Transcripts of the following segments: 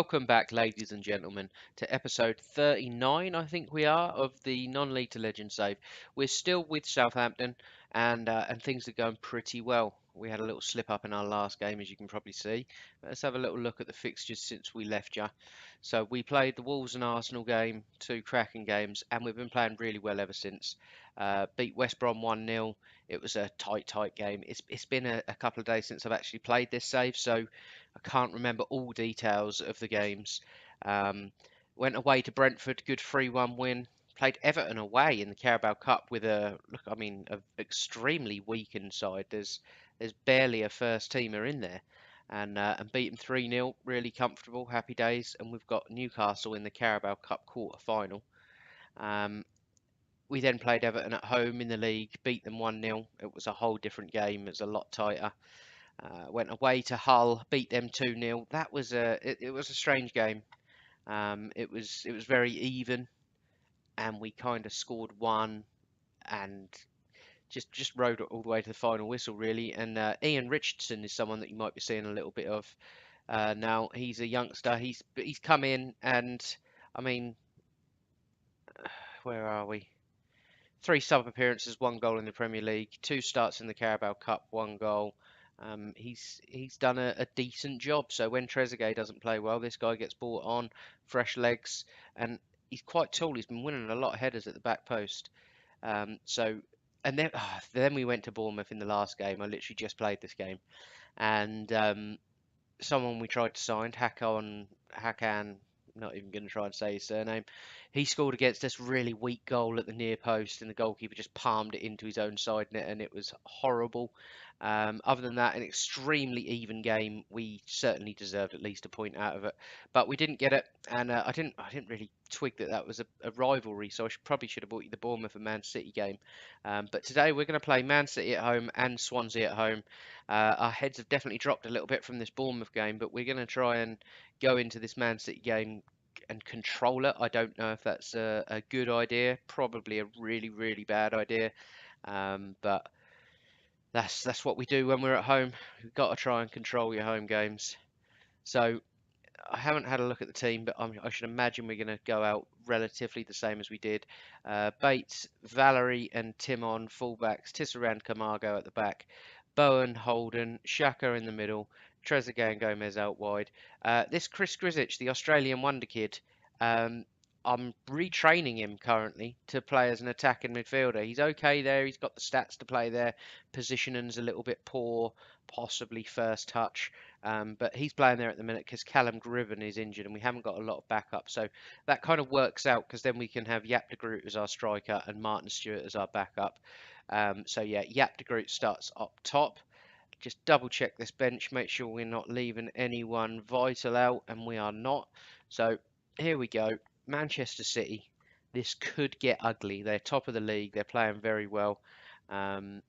Welcome back, ladies and gentlemen, to episode 39, I think we are, of the non-league to legend save. We're still with Southampton, and things are going pretty well. We had a little slip up in our last game, as you can probably see. Let's have a little look at the fixtures since we left you. So we played the Wolves and Arsenal game, two cracking games, and we've been playing really well ever since. Beat West Brom 1-0. It was a tight game. It's been a couple of days since I've actually played this save, so I can't remember all details of the games. Um, Went away to Brentford, good 3-1 win. Played Everton away in the Carabao Cup with a extremely weakened side. There's barely a first teamer in there, and beat them 3-0, really comfortable, happy days. And we've got Newcastle in the Carabao Cup quarter final. We then played Everton at home in the league, beat them 1-0. It was a whole different game. It was a lot tighter. Went away to Hull, beat them 2-0. That was it was a strange game. It was very even, and we kind of scored one and just rode it all the way to the final whistle really. And Ian Richardson is someone that you might be seeing a little bit of now. He's a youngster. He's come in, and I mean, where are we? 3 sub appearances, 1 goal in the Premier League, 2 starts in the Carabao Cup, 1 goal. He's done a decent job. So when Trezeguet doesn't play well, this guy gets brought on, fresh legs, and he's quite tall. He's been winning a lot of headers at the back post. And then we went to Bournemouth in the last game. I literally just played this game, and someone we tried to sign, Hakan, not even going to try and say his surname. He scored against us, really weak goal at the near post, and the goalkeeper just palmed it into his own side net, and it was horrible. Other than that, an extremely even game. We certainly deserved at least a point out of it, but we didn't get it, and I didn't really twig that was a rivalry, so probably should have bought you the Bournemouth and Man City game. But today we're going to play Man City at home and Swansea at home. Our heads have definitely dropped a little bit from this Bournemouth game, but we're going to try and go into this Man City game and control it. I don't know if that's a good idea. Probably a really bad idea. But that's what we do when we're at home. We've got to try and control your home games. So I haven't had a look at the team, but I should imagine we're going to go out relatively the same as we did. Bates, Valerie and Timon fullbacks, Tisserand, Camargo at the back, Bowen, Holden, Xhaka in the middle, Trezeguet and Gomez out wide. This Chris Grisic, the Australian wonder kid, I'm retraining him currently to play as an attacking midfielder. He's okay there. He's got the stats to play there. Positioning's a little bit poor, possibly first touch. But he's playing there at the minute because Callum Griven is injured and we haven't got a lot of backup. So that kind of works out because then we can have Jaap de Groot as our striker and Martin Stewart as our backup. So yeah, Jaap de Groot starts up top. Just double check this bench, make sure we're not leaving anyone vital out, and we are not. So here we go. Manchester City. This could get ugly. They're top of the league. They're playing very well. I'd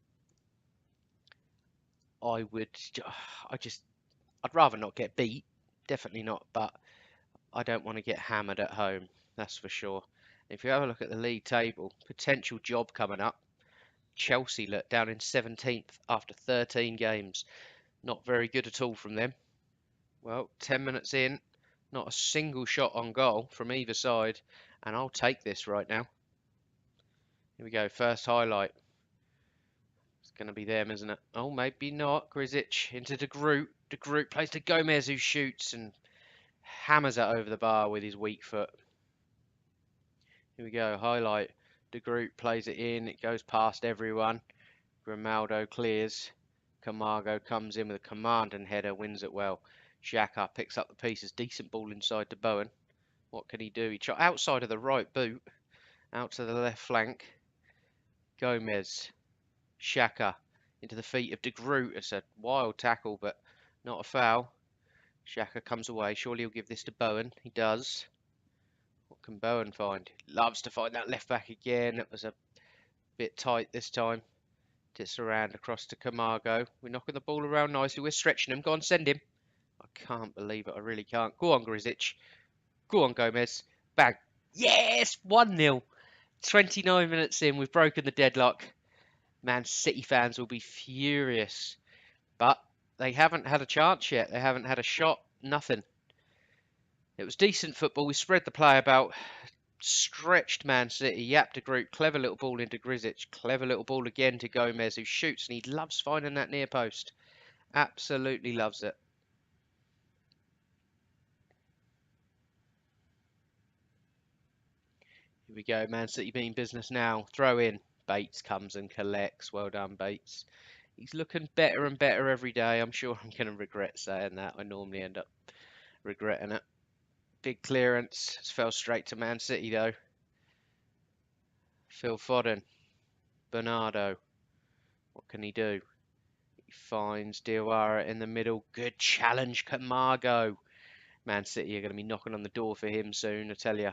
rather not get beat. Definitely not. But I don't want to get hammered at home. That's for sure. If you have a look at the league table, potential job coming up. Chelsea look down in 17th after 13 games. Not very good at all from them. Well, 10 minutes in, not a single shot on goal from either side, and I'll take this right now. Here we go, first highlight. It's going to be them, isn't it? Oh, maybe not. Grisic into De Groot. De Groot plays to Gomez, who shoots and hammers it over the bar with his weak foot. Here we go, highlight. De Groot plays it in, it goes past everyone. Grimaldo clears. Camargo comes in with a commanding header, wins it well. Xhaka picks up the pieces, decent ball inside to Bowen. What can he do? He shot outside of the right boot, out to the left flank. Gomez, Xhaka into the feet of De Groot. It's a wild tackle, but not a foul. Xhaka comes away. Surely he'll give this to Bowen. He does. What can Bowen find? He loves to find that left back again. It was a bit tight this time. Tits around across to Camargo. We're knocking the ball around nicely. We're stretching him. Go on, send him. I can't believe it. I really can't. Go on, Grisic. Go on, Gomez. Bang. Yes! 1-0. 29 minutes in. We've broken the deadlock. Man City fans will be furious. But they haven't had a chance yet. They haven't had a shot. Nothing. It was decent football. We spread the play about, stretched Man City, yapped a group, clever little ball into Grisic, clever little ball again to Gomez, who shoots, and he loves finding that near post. Absolutely loves it. Here we go, Man City mean business now. Throw in. Bates comes and collects. Well done, Bates. He's looking better and better every day. I'm sure I'm going to regret saying that. I normally end up regretting it. Big clearance. It's fell straight to Man City, though. Phil Foden. Bernardo. What can he do? He finds Diawara in the middle. Good challenge, Camargo. Man City are going to be knocking on the door for him soon, I tell you.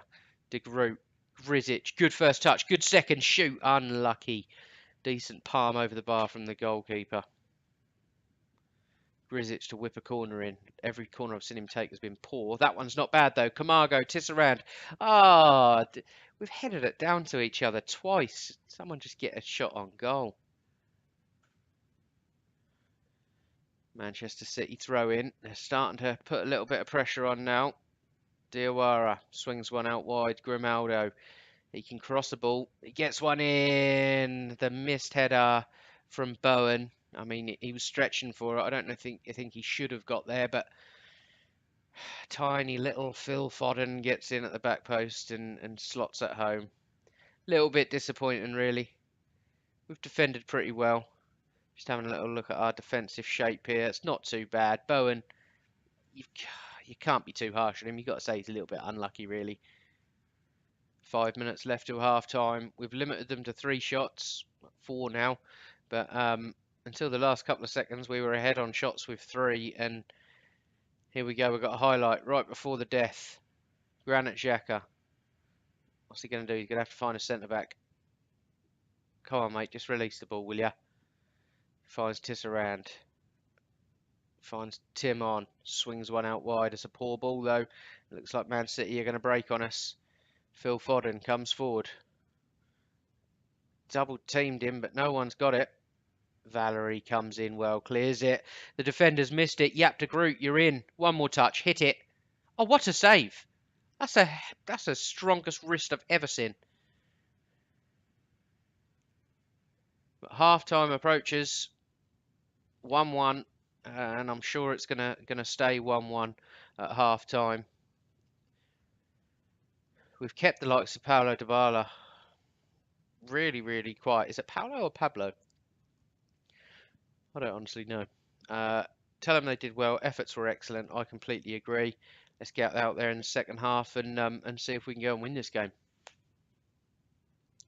De Groot. Grisic. Good first touch. Good second shoot. Unlucky. Decent palm over the bar from the goalkeeper. Grisic to whip a corner in. Every corner I've seen him take has been poor. That one's not bad, though. Camargo, Tisserand. Ah, we've headed it down to each other twice. Someone just get a shot on goal. Manchester City throw in. They're starting to put a little bit of pressure on now. Diawara swings one out wide. Grimaldo. He can cross the ball. He gets one in. The missed header from Bowen. I mean, he was stretching for it. I think he should have got there, but tiny little Phil Foden gets in at the back post and slots at home. Little bit disappointing, really. We've defended pretty well. Just having a little look at our defensive shape here. It's not too bad. Bowen, you can't be too harsh on him. You've got to say he's a little bit unlucky, really. 5 minutes left till half time. We've limited them to 3 shots, 4 now, but until the last couple of seconds we were ahead on shots with 3, and here we go. We've got a highlight right before the death. Granit Xhaka. What's he going to do? He's going to have to find a centre back. Come on, mate, just release the ball, will ya? Finds Tisserand. Finds Tim on. Swings one out wide. It's a poor ball, though. It looks like Man City are going to break on us. Phil Foden comes forward. Double teamed him, but no one's got it. Valerie comes in well, clears it. The defender's missed it. Yap to Groot, you're in. One more touch, hit it. Oh, what a save! That's the strongest wrist I've ever seen. But half time approaches. 1-1, and I'm sure it's gonna stay 1-1 at half time. We've kept the likes of Paulo Dybala really, really quiet. Is it Paulo or Pablo? I don't honestly know. Tell them they did well. Efforts were excellent. I completely agree. Let's get out there in the second half and see if we can go and win this game.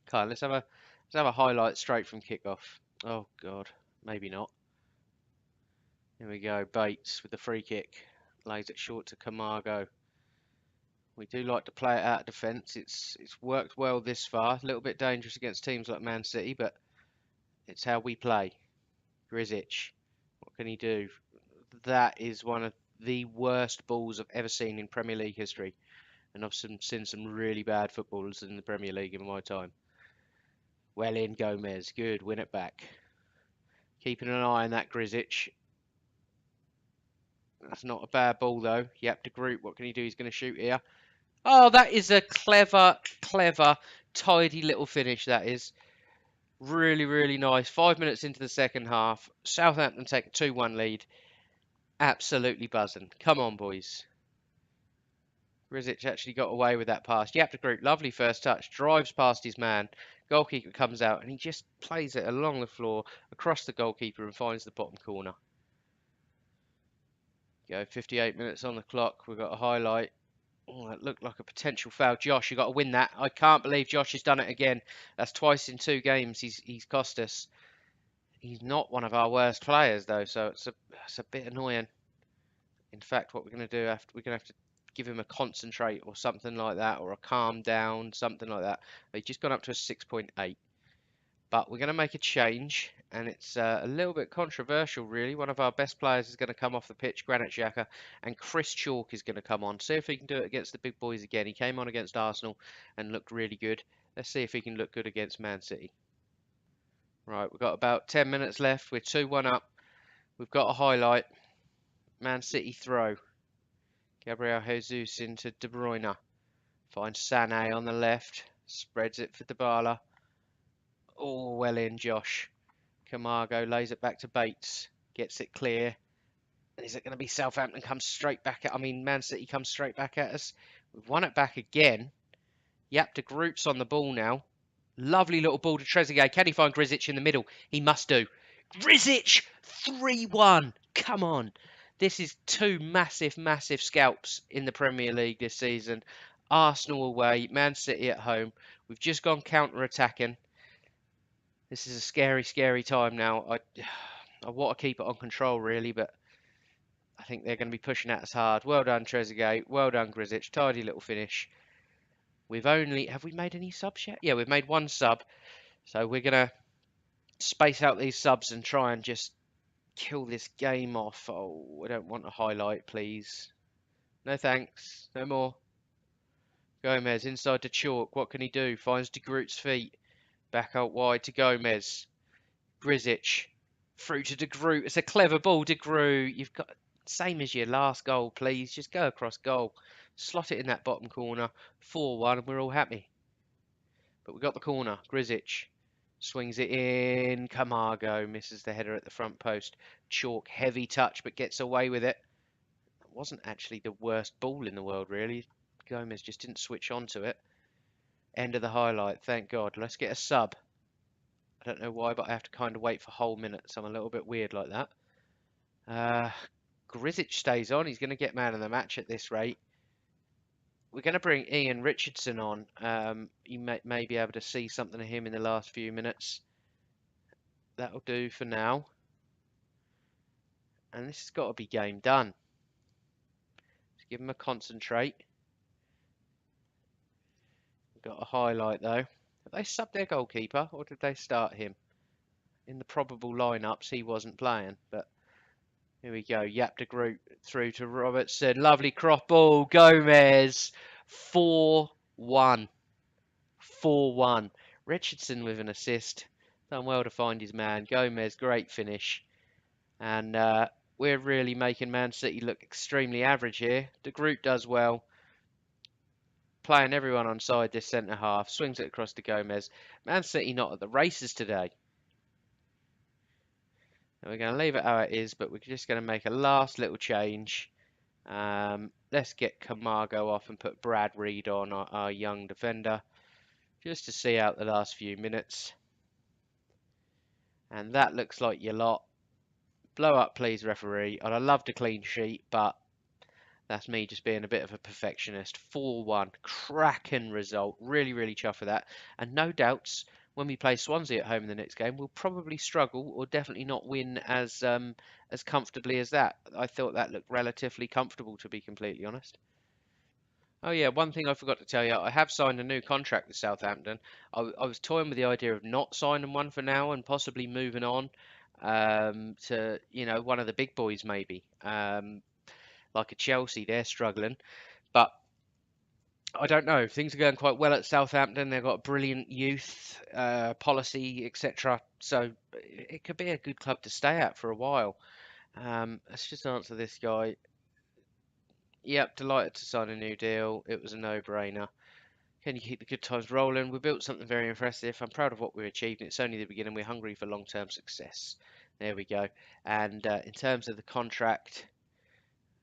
Okay, let's have a highlight straight from kickoff. Oh God, maybe not. Here we go. Bates with the free kick, lays it short to Camargo. We do like to play it out of defence. It's worked well this far. A little bit dangerous against teams like Man City, but it's how we play. Grisic, what can he do? That is one of the worst balls I've ever seen in Premier League history, and I've seen some really bad footballers in the Premier League in my time. Well in, Gomez. Good, win it back. Keeping an eye on that Grisic. That's not a bad ball, though. Yap to Group. What can he do? He's going to shoot here. Oh, that is a clever, tidy little finish, that is. Really, really nice. 5 minutes into the second half. Southampton take a 2-1 lead. Absolutely buzzing. Come on, boys. Grisic actually got away with that pass. Yap to Group. Lovely first touch. Drives past his man. Goalkeeper comes out, and he just plays it along the floor, across the goalkeeper, and finds the bottom corner. Go, 58 minutes on the clock. We've got a highlight. Oh, that looked like a potential foul. Josh, you got to win that. I can't believe Josh has done it again. That's twice in 2 games he's cost us. He's not one of our worst players, though, so it's a bit annoying. In fact, what we're going to do, we're going to have to give him a concentrate or something like that, or a calm down, something like that. He's just gone up to a 6.8. But we're going to make a change, and it's a little bit controversial, really. One of our best players is going to come off the pitch, Granit Xhaka, and Chris Chalk is going to come on. See if he can do it against the big boys again. He came on against Arsenal and looked really good. Let's see if he can look good against Man City. Right, we've got about 10 minutes left. We're 2-1 up. We've got a highlight. Man City throw. Gabriel Jesus into De Bruyne. Finds Sané on the left. Spreads it for Dybala. Oh, well in, Josh. Camargo lays it back to Bates. Gets it clear. Is it going to be Southampton comes straight back at... I mean, Man City comes straight back at us. We've won it back again. Yep, de Groot's on the ball now. Lovely little ball to Trezeguet. Can he find Grisic in the middle? He must do. Grisic! 3-1. Come on. This is two massive, massive scalps in the Premier League this season. Arsenal away, Man City at home. We've just gone counter-attacking. This is a scary, scary time now. I want to keep it on control, really, but I think they're going to be pushing at us hard. Well done, Trezeguet. Well done, Grisic. Tidy little finish. Have we made any subs yet? Yeah, we've made one sub. So we're going to space out these subs and try and just kill this game off. Oh, I don't want a highlight, please. No thanks. No more. Gomez inside to Chalk. What can he do? Finds De Groot's feet. Back out wide to Gomez. Grisic. Through to De Groot. It's a clever ball, De Groot. You've got... Same as your last goal, please. Just go across goal. Slot it in that bottom corner. 4-1 and we're all happy. But we got the corner. Grisic. Swings it in. Camargo misses the header at the front post. Chalk, heavy touch, but gets away with it. It wasn't actually the worst ball in the world, really. Gomez just didn't switch on to it. End of the highlight, thank God. Let's get a sub. I don't know why, but I have to kind of wait for whole minutes. I'm a little bit weird like that. Grisic stays on. He's going to get man of the match at this rate. We're going to bring Ian Richardson on. You may be able to see something of him in the last few minutes. That'll do for now. And this has got to be game done. Let's give him a concentrate. We've got a highlight though. Have they subbed their goalkeeper or did they start him? In the probable lineups, he wasn't playing. But here we go. Yap de Groot through to Robertson. Lovely cross ball. Gomez. 4-1. 4-1. Richardson with an assist. Done well to find his man. Gomez, great finish. And we're really making Man City look extremely average here. De Groot does well. Playing everyone on side this centre half. Swings it across to Gomez. Man City not at the races today. And we're going to leave it how it is, but we're just going to make a last little change. Let's get Camargo off and put Brad Reed on, our young defender. Just to see out the last few minutes. And that looks like your lot. Blow up, please, referee. I'd love a clean sheet, but that's me just being a bit of a perfectionist. 4-1. Cracking result. Really, really chuffed with that. And no doubts, when we play Swansea at home in the next game, we'll probably struggle or definitely not win as comfortably as that. I thought that looked relatively comfortable, to be completely honest. Oh yeah, one thing I forgot to tell you, I have signed a new contract with Southampton. I was toying with the idea of not signing one for now and possibly moving on to, one of the big boys maybe. Like a Chelsea, they're struggling. But I don't know. Things are going quite well at Southampton. They've got brilliant youth policy, etc. So it could be a good club to stay at for a while. Let's just answer this guy. Yep, delighted to sign a new deal. It was a no-brainer. Can you keep the good times rolling? We built something very impressive. I'm proud of what we're achieving. It's only the beginning. We're hungry for long-term success. There we go. And in terms of the contract,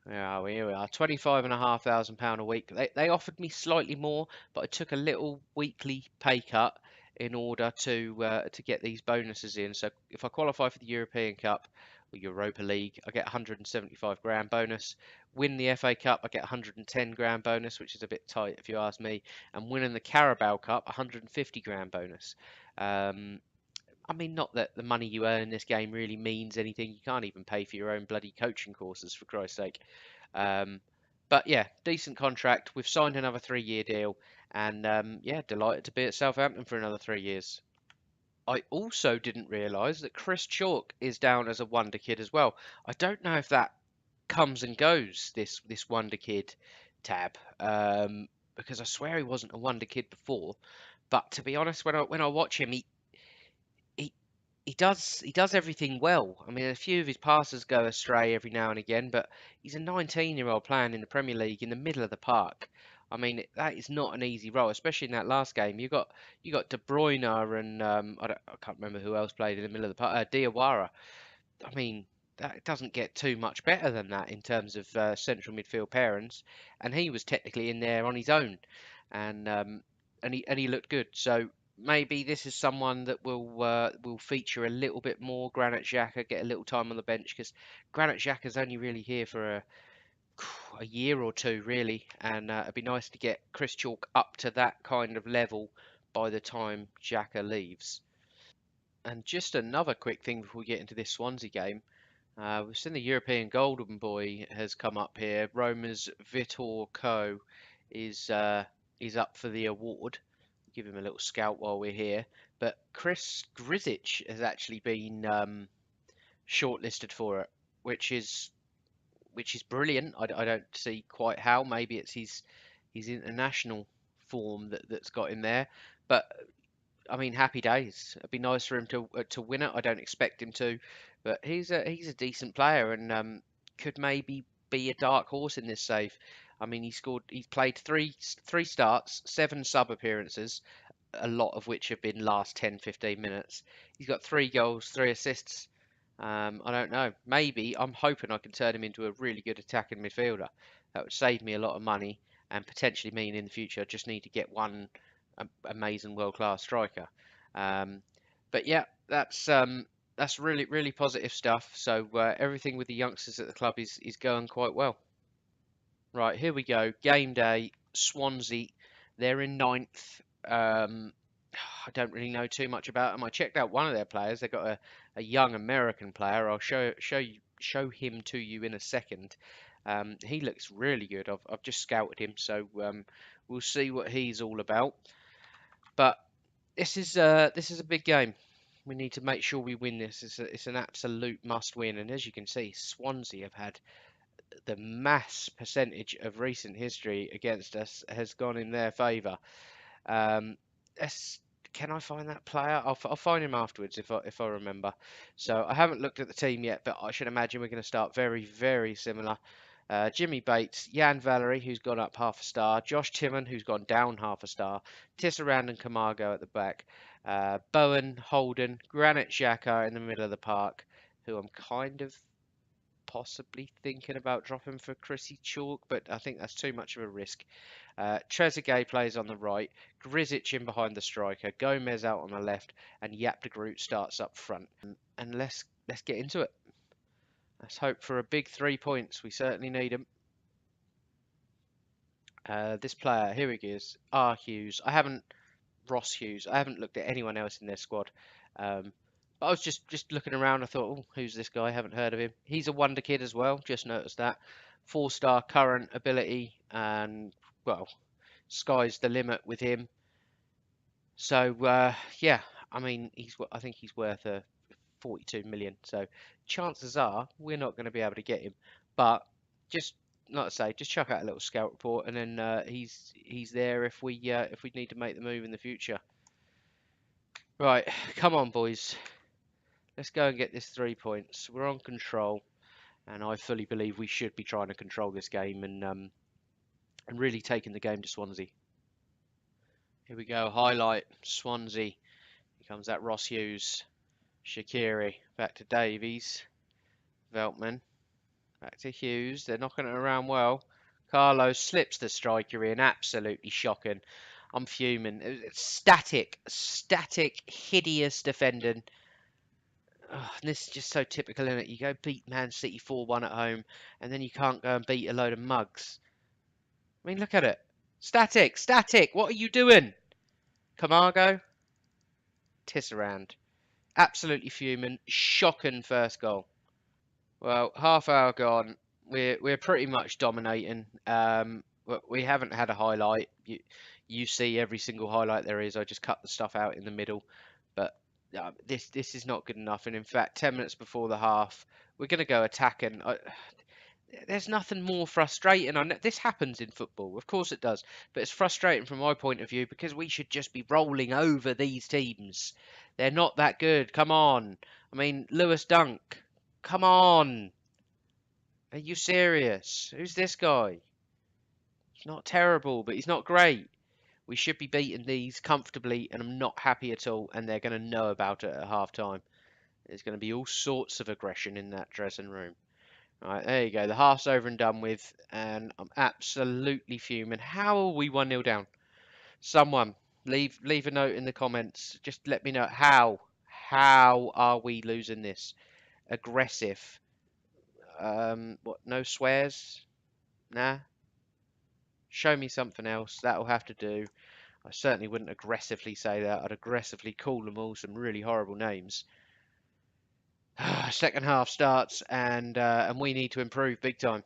where are we? Here we are. £25,500 a week. They offered me slightly more, but I took a little weekly pay cut in order to get these bonuses in. So if I qualify for the European Cup or Europa League, I get 175 grand bonus. Win the FA Cup, I get 110 grand bonus, which is a bit tight if you ask me. And winning the Carabao Cup, 150 grand bonus. I mean, not that the money you earn in this game really means anything. You can't even pay for your own bloody coaching courses, for Christ's sake. But yeah, decent contract. We've signed another 3-year deal. And yeah, delighted to be at Southampton for another 3 years. I also didn't realise that Chris Chalk is down as a wonder kid as well. I don't know if that comes and goes, this wonder kid tab, because I swear he wasn't a wonder kid before. But to be honest, when I watch him, he does everything well. I mean, a few of his passes go astray every now and again, but he's a 19-year-old playing in the Premier League in the middle of the park. I mean, that is not an easy role, especially in that last game. You got De Bruyne and I can't remember who else played in the middle of the park. Diawara. I mean, that doesn't get too much better than that in terms of central midfield pairings, and he was technically in there on his own, and he looked good. So maybe this is someone that will feature a little bit more. Granit Xhaka get a little time on the bench because Granit Xhaka's only really here for a year or two, really, and it'd be nice to get Chris Chalk up to that kind of level by the time Xhaka leaves. And just another quick thing before we get into this Swansea game. We've seen the European Golden Boy has come up here. Roma's Vitor Ko is up for the award. Give him a little scout while we're here. But Chris Grisic has actually been shortlisted for it, which is brilliant. I don't see quite how. Maybe it's his international form that's got him there. But I mean, happy days. It'd be nice for him to win it. I don't expect him to, but he's a decent player and could maybe be a dark horse in this save. I mean, he's played three starts, 7 sub appearances, a lot of which have been last 10, 15 minutes. He's got 3 goals, 3 assists. I don't know. Maybe I'm hoping I can turn him into a really good attacking midfielder. That would save me a lot of money and potentially mean in the future I just need to get one amazing world-class striker. Um, but yeah, that's really really positive stuff. So everything with the youngsters at the club is going quite well. Right, here we go. Game day, Swansea. They're in ninth. I don't really know too much about them. I checked out one of their players. They've got a young American player. I'll show him to you in a second. He looks really good. I've just scouted him, so we'll see what he's all about. But this is a big game. We need to make sure we win this. It's an absolute must win. And as you can see, Swansea have had the mass percentage of recent history against us has gone in their favour. Um, can I find that player? I'll find him afterwards if I remember. So I haven't looked at the team yet, but I should imagine we're going to start very, very similar. Jimmy Bates, Jan Valery, who's gone up half a star, Josh Timon, who's gone down half a star, Tisserand and Camargo at the back, Bowen, Holden, Granit Xhaka in the middle of the park, who I'm kind of possibly thinking about dropping for Chrissy Chalk, but I think that's too much of a risk. Trezeguet plays on the right, Grisic in behind the striker, Gomez out on the left, and Yap de Groot starts up front. And let's get into it. Let's hope for a big 3 points. We certainly need them. This player, here he is, R. Hughes. Ross Hughes. I haven't looked at anyone else in their squad. But I was just looking around. I thought, oh, who's this guy? I haven't heard of him. He's a wonder kid as well. Just noticed that. 4-star current ability, and well, sky's the limit with him. So yeah, I mean, I think he's worth 42 million. So chances are we're not going to be able to get him. But just not to say, just chuck out a little scout report, and then he's there if we need to make the move in the future. Right, come on, boys. Let's go and get this 3 points. We're on control, and I fully believe we should be trying to control this game and really taking the game to Swansea. Here we go. Highlight Swansea. Here comes that Ross Hughes. Shaqiri. Back to Davies. Veltman. Back to Hughes. They're knocking it around well. Carlos slips the striker in. Absolutely shocking. I'm fuming. It's static, hideous defending. Oh, this is just so typical, isn't it? You go beat Man City 4-1 at home, and then you can't go and beat a load of mugs. I mean, look at it. Static. What are you doing? Camargo. Tisserand. Absolutely fuming. Shocking first goal. Well, half hour gone. We're pretty much dominating. We haven't had a highlight. You see every single highlight there is. I just cut the stuff out in the middle, but this is not good enough. And in fact, 10 minutes before the half, we're going to go attacking. There's nothing more frustrating. This happens in football, of course it does, but it's frustrating from my point of view because we should just be rolling over these teams. They're not that good. Come on. I mean, Lewis Dunk. Come on. Are you serious? Who's this guy? He's not terrible, but he's not great. We should be beating these comfortably, and I'm not happy at all, and they're going to know about it at half time. There's going to be all sorts of aggression in that dressing room. Right, there you go. The half's over and done with, and I'm absolutely fuming. How are we 1-0 down? Someone leave a note in the comments. Just let me know how. How are we losing this? Aggressive. What? No swears? Nah. Show me something else. That'll have to do. I certainly wouldn't aggressively say that. I'd aggressively call them all some really horrible names. Second half starts, and we need to improve big time.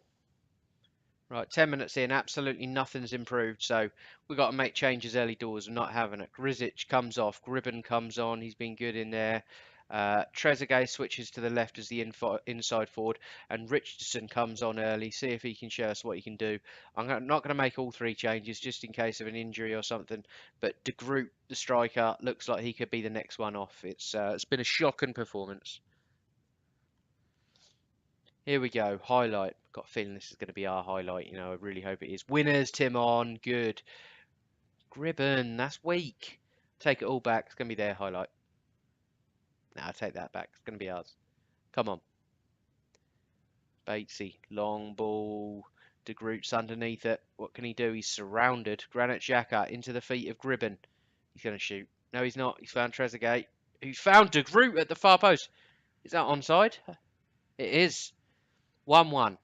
Right, 10 minutes in, absolutely nothing's improved, so we've got to make changes early doors. I'm not having it. Grisic comes off, Gribben comes on, he's been good in there. Trezeguet switches to the left as the inside forward, and Richardson comes on early. See if he can show us what he can do. I'm not going to make all three changes just in case of an injury or something, but De Groot, the striker, looks like he could be the next one off. It's been a shocking performance. Here we go. Highlight. Got a feeling this is going to be our highlight. You know, I really hope it is. Winners, Tim on. Good. Gribben. That's weak. Take it all back. It's going to be their highlight. Nah, I'll take that back. It's going to be ours. Come on. Batesy. Long ball. De Groot's underneath it. What can he do? He's surrounded. Granit Xhaka into the feet of Gribben. He's going to shoot. No, he's not. He's found Trezeguet. Who's found De Groot at the far post. Is that onside? It is. 1-1.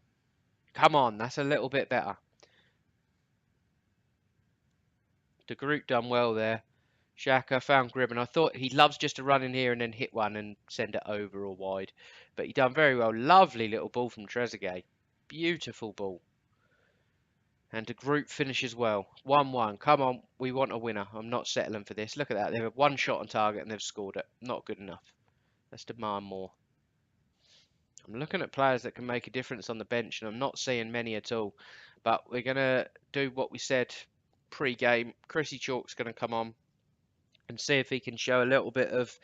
Come on, that's a little bit better. De Groot done well there. Xhaka found Gribben. I thought he loves just to run in here and then hit one and send it over or wide. But he done very well. Lovely little ball from Trezeguet. Beautiful ball. And De Groot finishes well. 1-1. Come on, we want a winner. I'm not settling for this. Look at that. They've had one shot on target and they've scored it. Not good enough. Let's demand more. I'm looking at players that can make a difference on the bench, and I'm not seeing many at all. But we're going to do what we said pre-game. Chrissy Chalk's going to come on and see if he can show a little bit of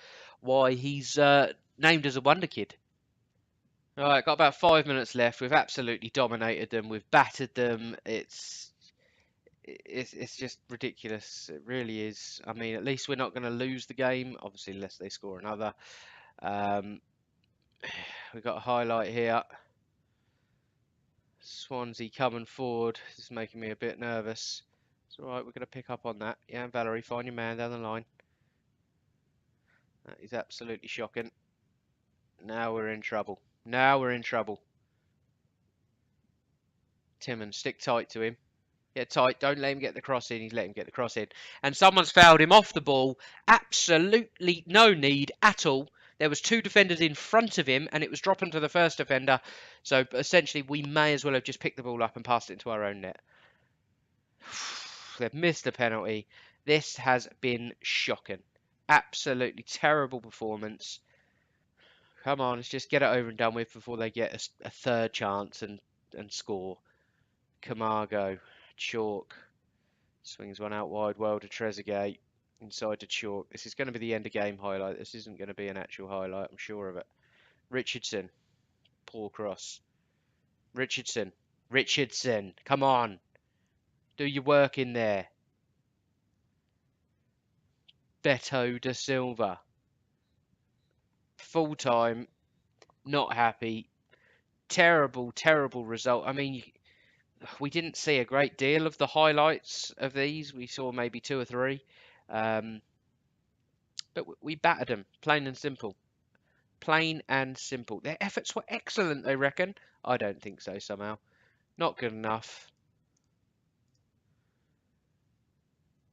why he's named as a wonder kid. All right, got about 5 minutes left. We've absolutely dominated them. We've battered them. It's just ridiculous. It really is. I mean, at least we're not going to lose the game, obviously, unless they score another. We've got a highlight here. Swansea coming forward. This is making me a bit nervous. It's all right, we're going to pick up on that. Yeah, Valerie, find your man down the line. That is absolutely shocking. Now we're in trouble. Now we're in trouble. Timon, stick tight to him. Get tight. Don't let him get the cross in. He's let him get the cross in. And someone's fouled him off the ball. Absolutely no need at all. There was two defenders in front of him, and it was dropping to the first defender. So essentially, we may as well have just picked the ball up and passed it into our own net. They've missed the penalty. This has been shocking. Absolutely terrible performance. Come on, let's just get it over and done with before they get a third chance and score. Camargo, Chalk, swings one out wide, well to Trezeguet, inside to Chalk. This is going to be the end of game highlight. This isn't going to be an actual highlight, I'm sure of it. Richardson, poor cross. Richardson, come on. Do your work in there. Beto da Silva. Full time, not happy. Terrible, terrible result. I mean, we didn't see a great deal of the highlights of these. We saw maybe 2 or 3. But we battered them, plain and simple. Plain and simple. Their efforts were excellent, they reckon. I don't think so, somehow. Not good enough.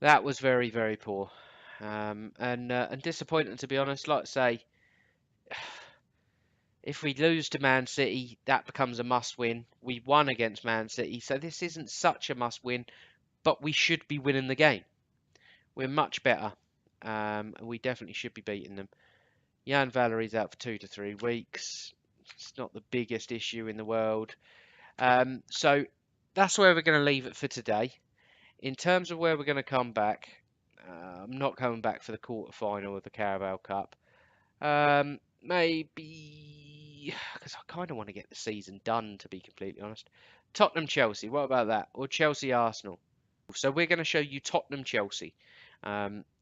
That was very, very poor. And disappointing, to be honest. Like I say, if we lose to Man City, that becomes a must-win. We won against Man City, so this isn't such a must-win, but we should be winning the game. We're much better, and we definitely should be beating them. Jan Valerie's out for 2 to 3 weeks. It's not the biggest issue in the world. So that's where we're going to leave it for today. In terms of where we're going to come back, I'm not coming back for the quarter final of the Carabao Cup. Maybe because I kind of want to get the season done, to be completely honest. Tottenham Chelsea, what about that? Or Chelsea Arsenal? So we're going to show you Tottenham Chelsea.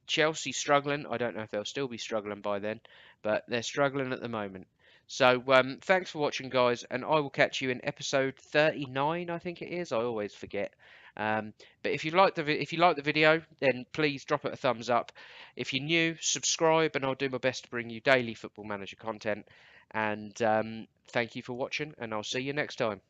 Chelsea struggling. I don't know if they'll still be struggling by then, but they're struggling at the moment. So thanks for watching, guys, and I will catch you in episode 39. I think it is. I always forget. But if you like the video, then please drop it a thumbs up. If you're new, subscribe, and I'll do my best to bring you daily Football Manager content. And thank you for watching, and I'll see you next time.